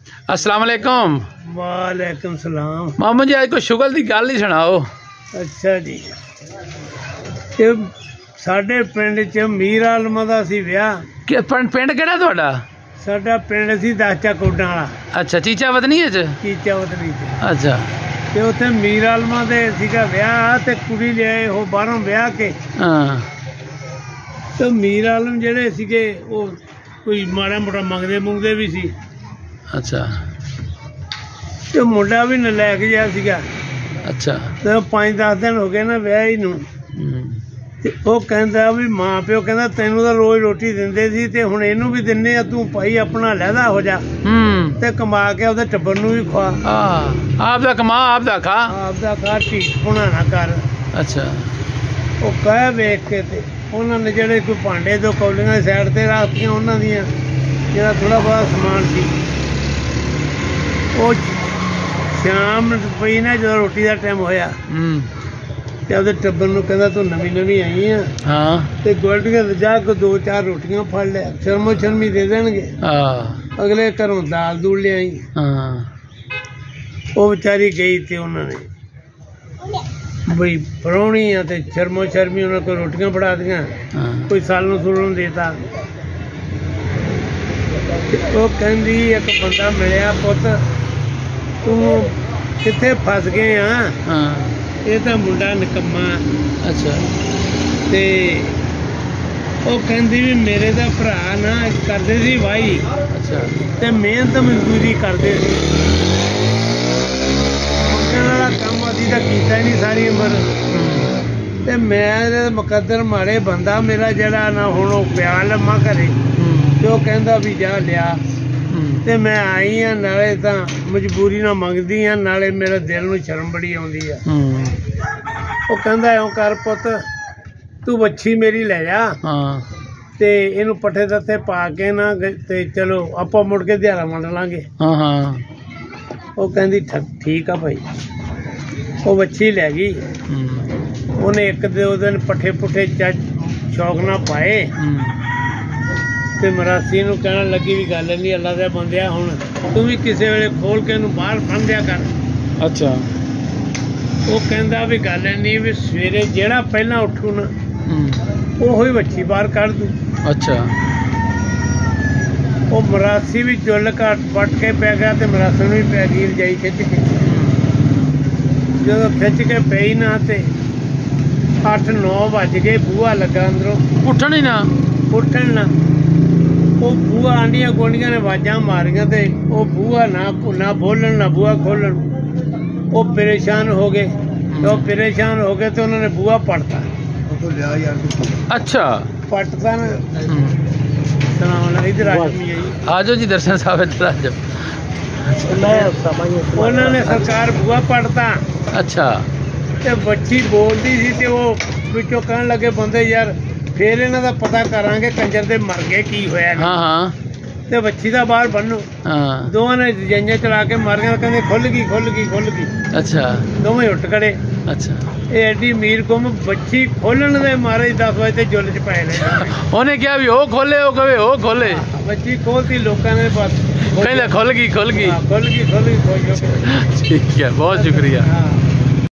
अस्सलाम वालेकुम। वालेकुम सलाम। मामू जी आज कोई शुगल की गल ही सुनाओ। अच्छा जी, ते साडे पिंड च मीर आलमा दा सी विआह। पिंड केड़ा तुहाडा? साडा पिंड सी दाचा कोडां वाला। अच्छा, चीचा वतनी च? चीचा वतनी च। अच्छा, ते उत्थे मीर आलमा दे सीगा विआह ते कुड़ी लिआए हो बाहरों विआह के। हाँ। ते मीर आलम जेड़े सीगे वो कोई माड़ा मोटा मंगदे मुंगदे भी सी। अच्छा। ते मुंडा भी नलैक जिहा सीगा। अच्छा। ते 5-10 दिन हो गए ना विआह ही नूं। ते ਉਹ ਕਹਿੰਦਾ ਵੀ ਮਾਂ ਪਿਓ ਕਹਿੰਦਾ ਤੈਨੂੰ ਤਾਂ ਰੋਜ਼ ਰੋਟੀ ਦਿੰਦੇ ਸੀ ਤੇ ਹੁਣ ਇਹਨੂੰ ਵੀ ਦਿੰਨੇ ਆ, ਤੂੰ ਭਾਈ ਆਪਣਾ ਲਹਿਦਾ ਹੋ ਜਾ ਤੇ ਕਮਾ ਕੇ ਉਹਦੇ ਟੱਬਰ ਨੂੰ ਵੀ ਖਵਾ। ਆਪ ਦਾ ਕਮਾ ਆਪ ਦਾ ਖਾ, ਆਪ ਦਾ ਖਾ, ਢੀਠ ਪੁਣਾ ਨਾ ਕਰ। ਅੱਛਾ। ਉਹ ਕਹਿ ਵੇਖ ਕੇ ਤੇ ਉਹਨਾਂ ਨੇ ਜਿਹੜੇ ਕੋਈ ਭਾਂਡੇ ਤੋਂ ਕੌਲੀਆਂ ਸਾਈਡ ਤੇ ਰੱਖਤੀਆਂ, ਉਹਨਾਂ ਦੀਆਂ ਜਿਹੜਾ ਥੋੜਾ ਬਹੁਤ ਸਮਾਨ ਸੀ ਉਹ ਸ਼ਾਮ ਪਈ ਨਾ ਜਦੋਂ ਰੋਟੀ ਦਾ ਟਾਈਮ ਹੋਇਆ ਤੇ ਉਹਦੇ ਟੱਬਰ ਨੂੰ ਕਹਿੰਦਾ ਤੂੰ ਨਵੀਂ ਨਵੀਂ ਆਈ ਆ। ਹਾਂ। ਤੇ ਗੋਲਡੀਆਂ ਤੇ ਜਾ ਕੇ 2-4 ਰੋਟੀਆਂ ਫੜ ਲਿਆ, ਸ਼ਰਮੋ ਸ਼ਰਮੀ ਦੇ ਦੇਣਗੇ। ਅਗਲੇ ਘਰੋਂ ਦਾਲ ਦੂਲ ਲਿਆਈ। ਉਹ ਵਿਚਾਰੀ ਗਈ ਤੇ ਉਹਨਾਂ ਨੇ ਬਈ ਪਰੌਣੀ ਆ ਤੇ ਸ਼ਰਮੋ ਸ਼ਰਮੀ ਉਹਨਾਂ ਕੋਲ ਰੋਟੀਆਂ ਫੜਾ ਦੀਆਂ, ਕੋਈ ਸਾਲਨ ਸੂਲਨ ਦੇਤਾ। ਉਹ ਕਹਿੰਦੀ ਇੱਕ ਬੰਦਾ ਮਿਲਿਆ, ਪੁੱਤ ਤੂੰ ਕਿੱਥੇ ਫਸ ਗਏ ਆ? ਇਹ ਤਾਂ ਮੁੰਡਾ ਨਿਕੰਮਾ। ਅੱਛਾ। ਤੇ ਉਹ ਕਹਿੰਦੀ ਵੀ ਮੇਰੇ ਦਾ ਭਰਾ ਨਾ ਕਰਦੇ ਸੀ ਵਾਹੀ। ਅੱਛਾ। ਤੇ ਮਿਹਨਤ ਮਜ਼ਦੂਰੀ ਕਰਦੇ ਸੀ, ਉਹਨਾਂ ਵਾਲਾ ਕੰਮ ਅਸੀਂ ਤਾਂ ਕੀਤਾ ਹੀ ਨਹੀਂ ਸਾਰੀ ਉਮਰ। ਤੇ ਮੈਂ ਮੁਕੱਦਰ ਮਾੜੇ ਬੰਦਾ ਮੇਰਾ ਜਿਹੜਾ ਨਾ ਹੁਣ ਉਹ ਪਿਆ ਲੰਮਾ ਘਰੇ ਤੇ ਉਹ ਕਹਿੰਦਾ ਵੀ ਜਾ ਲਿਆ। ਤੇ ਮੈਂ ਆਈ ਆ, ਨਾਲੇ ਤਾਂ ਮਜਬੂਰੀ ਨਾਲ ਮੰਗਦੀ ਆ, ਨਾਲੇ ਮੇਰੇ ਦਿਲ ਨੂੰ ਸ਼ਰਮ ਬੜੀ ਆਉਂਦੀ ਆ। ਉਹ ਕਹਿੰਦਾ ਇਉਂ ਕਰ ਪੁੱਤ, ਤੂੰ ਵੱਛੀ ਮੇਰੀ ਲੈ ਜਾ ਤੇ ਇਹਨੂੰ ਪੱਠੇ ਦੱਥੇ ਪਾ ਕੇ ਨਾ ਤੇ ਚਲੋ ਆਪਾਂ ਮੁੜ ਕੇ ਦਿਹਾੜਾ ਵੰਡ ਲਾਂਗੇ। ਉਹ ਕਹਿੰਦੀ ਠੀਕ ਆ ਭਾਈ। ਉਹ ਵੱਛੀ ਲੈ ਗਈ। ਉਹਨੇ 1-2 ਦਿਨ ਪੱਠੇ ਪੁੱਠੇ ਸ਼ੌਕ ਨਾਲ ਪਾਏ ਤੇ ਮਰਾਸੀ ਨੂੰ ਕਹਿਣ ਲੱਗੀ ਵੀ ਗੱਲ ਨਹੀਂ, ਅੱਲਾ ਦੇ ਬੰਦਿਆ ਹੁਣ ਤੂੰ ਵੀ ਕਿਸੇ ਵੇਲੇ ਖੋਲ ਕੇ ਇਹਨੂੰ ਬਾਹਰ ਫੰਨ ਦਿਆ ਕਰ। ਅੱਛਾ। ਉਹ ਕਹਿੰਦਾ ਵੀ ਗੱਲ ਨਹੀਂ, ਵੀ ਸਵੇਰੇ ਜਿਹੜਾ ਪਹਿਲਾਂ ਉੱਠੂ ਨਾ ਉਹੋ ਹੀ ਵੱਛੀ ਬਾਹਰ ਕੱਢ ਦੂ। ਅੱਛਾ। ਉਹ ਮਰਾਸੀ ਵੀ ਚੁੱਲ ਘੱਟ ਪੱਟ ਕੇ ਪੈ ਗਿਆ ਤੇ ਮਰਾਸੀ ਨੂੰ ਵੀ ਪੈ ਗਈ ਰਜਾਈ ਖਿੱਚ ਕੇ। ਜਦੋਂ ਖਿੱਚ ਕੇ ਪਈ ਨਾ ਤੇ 8-9 ਵੱਜ ਗਏ, ਬੂਹਾ ਲੱਗਾ ਅੰਦਰੋਂ। ਉੱਠਣ ਨਾ ਉਹ ਬੂਹਾ ਆਂਡੀਆਂ ਗੋਂਡੀਆਂ ਨੇ ਆਵਾਜ਼ਾਂ ਮਾਰੀਆਂ ਤੇ ਉਹ ਬੂਹਾ ਨਾ ਬੋਲਣ ਨਾ ਬੂਹਾ ਖੋਲਣ। ਉਹ ਪਰੇਸ਼ਾਨ ਹੋ ਗਏ ਤੇ ਉਹਨਾਂ ਨੇ ਬੂਹਾ ਪੜਤਾ। ਅੱਛਾ। ਪਟਤਾ ਨਾ ਇਧਰ ਆ ਜਾਓ ਜੀ, ਦਰਸ਼ਨ ਸਾਹਿਬ ਇੱਧਰ ਆ ਜਾਓ। ਉਹਨਾਂ ਨੇ ਸਰਕਾਰ ਬੂਹਾ ਪੜਤਾ। ਅੱਛਾ। ਤੇ ਬੱਚੀ ਬੋਲਦੀ ਸੀ ਤੇ ਉਹ ਵਿੱਚੋਂ ਕਹਿਣ ਲੱਗੇ ਬੰਦੇ ਯਾਰ ਫੇਰ ਇਹਨਾਂ ਦਾ ਪਤਾ ਕਰਾਂਗੇ ਕੰਜਰ ਦੇ ਮਰ ਗਏ ਕੀ ਹੋਇਆ। ਤੇ ਬੱਚੀ ਦਾ ਬਾਹਰ ਬੰਨੋ। ਦੋਵਾਂ ਨੇ ਜੰਜੇ ਚਲਾ ਕੇ ਮਰ ਗਏ। ਕਹਿੰਦੇ ਖੁੱਲ ਗਈ। ਅੱਛਾ। ਦੋਵੇਂ ਉੱਠ ਖੜੇ। ਅੱਛਾ। ਇਹ ਐਡੀ ਮੀਰ ਗੁੰਮ ਬੱਚੀ ਖੋਲਣ ਦੇ ਮਾਰੇ 10 ਵਜੇ ਤੇ ਜੁੱਲ ਚ ਪਏ ਨੇ। ਉਹਨੇ ਕਿਹਾ ਵੀ ਉਹ ਖੋਲੇ, ਉਹ ਕਵੇ ਉਹ ਖੋਲੇ। ਬੱਚੀ ਖੋਲਤੀ, ਲੋਕਾਂ ਨੇ ਬਸ ਕਹਿੰਦਾ ਖੁੱਲ ਗਈ। ਠੀਕ ਹੈ, ਬਹੁਤ ਸ਼ੁਕਰੀਆ।